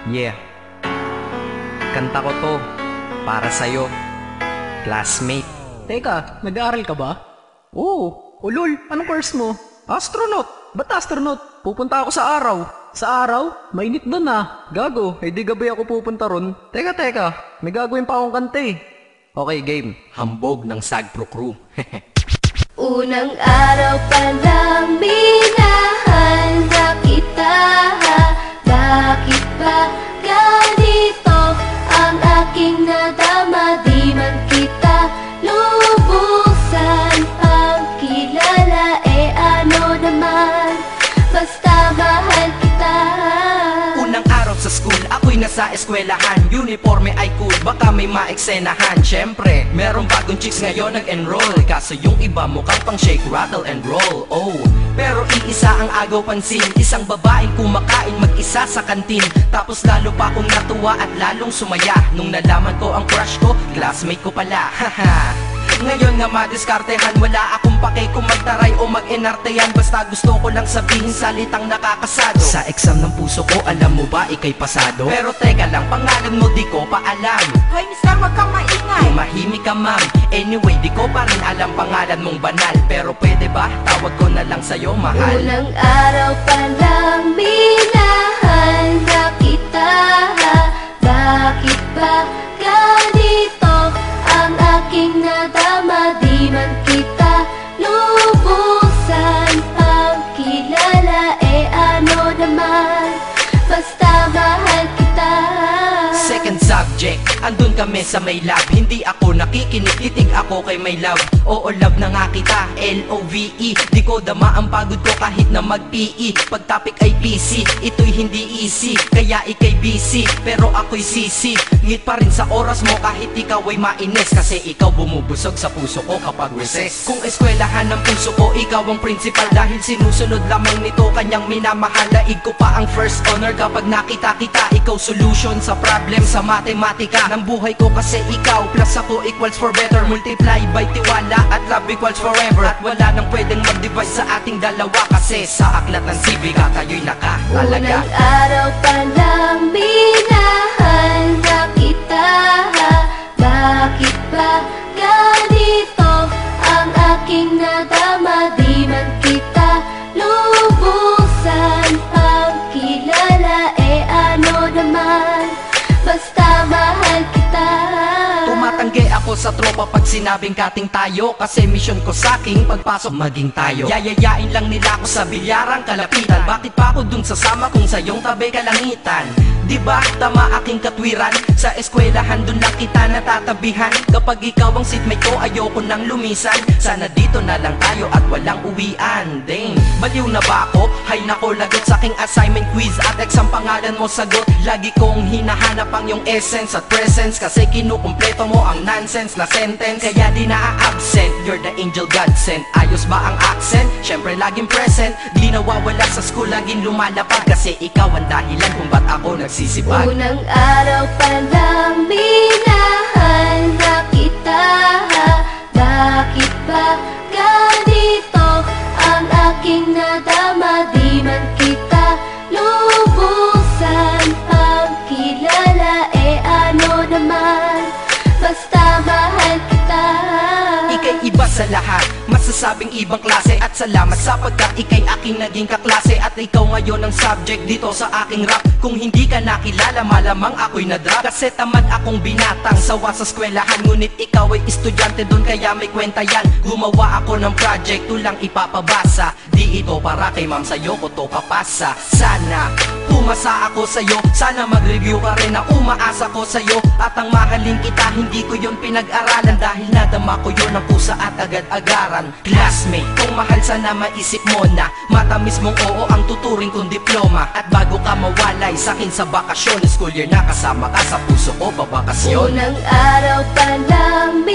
Yeah, kanta ko to para sa'yo, classmate. Teka, nag-aaral ka ba? Oo. Ulol, anong course mo? Astronaut. Ba't astronaut? Pupunta ako sa araw. Sa araw? Mainit doon ah. Gago, di gabi ako pupunta ron. Teka, may gagawin pa akong kanta eh. Okay, game. Hambog ng Sagpro Crew. Unang araw pa lang minahal na kita. Bakit ba ganito ang aking nadama? Di man kita lubusan pang kilala. Ano naman, basta mahal kita. Unang araw sa school, ako'y nasa eskwelahan. Uniforme ay cool, baka may maeksenahan. Syempre, merong bagong chicks ngayon nag-enroll. Kaso yung iba mukhang pang shake, rattle and roll. Oh, pero iisa ang agaw pansin. Isang babaeng kumakain mag-isa sa kantin. Tapos lalo pa akong natuwa at lalong sumaya nung nalaman ko ang crush ko, classmate ko pala. Haha. Ngayon nga madiskartehan, wala akong pake kung magtaray o mag-enartehan. Basta gusto ko lang sabihin salitang nakakasado. Sa exam ng puso ko, alam mo ba ikay pasado? Pero teka lang, pangalan mo di ko pa alam. Hoy mister, wag kang maingay. Tumahimik ka ma'am. Anyway, di ko pa rin alam pangalan mong banal. Pero pwede ba, tawag ko na lang sa'yo mahal. Unang araw pa lang minahal na kita. Bakit ba ganito ang aking nadama? Di man kita lubusan pang kilala. Ano naman, basta mahal kita. Second subject, andun kami sa may lab. Hindi ako nakikinig, titig ako kay may love. Oo, love na nga kita, L-O-V-E. Di ko dama ang pagod ko kahit na mag-PE. Pag topic ay PC, ito'y hindi easy. Kaya ikay busy, pero ako'y sisi. Ngit pa rin sa oras mo kahit ikaw ay mainis. Kasi ikaw bumubusog sa puso ko kapag recess. Kung eskwelahan ng puso ko, ikaw ang principal. Dahil sinusunod lamang nito kanyang minamahal. Daig ko pa ang first honor kapag nakita kita. Ikaw solution sa problem sa matematika ng buhay ko. Kasi ikaw plus ako equals for better. Multiply by tiwala at love equals forever. At wala nang pwedeng mag-divide sa ating dalawa. Kasi sa aklat ng sibika tayo'y nakatalaga. Unang araw pa lang minahal na kita. Bakit ba ganito ang aking nadama? Di man kita lubusan pang kilala. Ano naman, basta mahal kita. Tumatanggi ako sa tropa pag sinabing kating tayo. Kasi mission ko sa'king pagpasok maging tayo. Yayayain lang nila ako sa bilyarang kalapitan. Bakit pa ako dun sasama kung sa iyong tabi kalangitan? Diba tama aking katwiran? Sa eskwelahan dun lang kita natatabihan. Kapag ikaw ang seatmate ko, ayoko nang lumisan. Sana dito na lang tayo at walang uwian. Dang, baliw na ba ako? Hay nako, lagot sa aking assignment quiz at exam pangalan mo sagot. Lagi kong hinahanap ang iyong essence at presence. Kasi kinukumpleto mo ang nonsense na sentence. Kaya di na-absent, you're the angel God sent. Ayos ba ang accent? Syempre laging present. Di nawawala sa school, laging lumalapag. Kasi ikaw ang dahilan kung ba't ako nagsisipag. Unang araw pa lang minahal na kita. Bakit ba ganito ang aking nadama? Di man kita lubusan pang kilala. Ano naman, basta mahal kita. Ika'y iba sa lahat, masasabing ibang klase. At salamat sapagkat ika'y aking naging kaklase. At ikaw ngayon ang subject dito sa aking rap. Kung hindi ka nakilala, malamang ako'y na-drop. Kasi tamad akong binatang sawa sa eskwelahan. Ngunit ikaw ay estudyante doon, kaya may kwenta yan. Gumawa ako ng project, tulang ipapabasa. Di ito para kay ma'am, sa'yo ko to papasa. Sana umasa ako sa'yo, sana mag-review ka rin na umaasa ko sa'yo. At ang mahalin kita, hindi ko yun pinag-aralan. Dahil nadama ko yun ang pusa at agad-agaran. Classmate, kung mahal sana maisip mo na matamis mong oo ang tuturing kong diploma. At bago ka mawalay sa'kin sa bakasyon, school year na kasama ka sa puso ko, babakasyon. Unang araw pa lang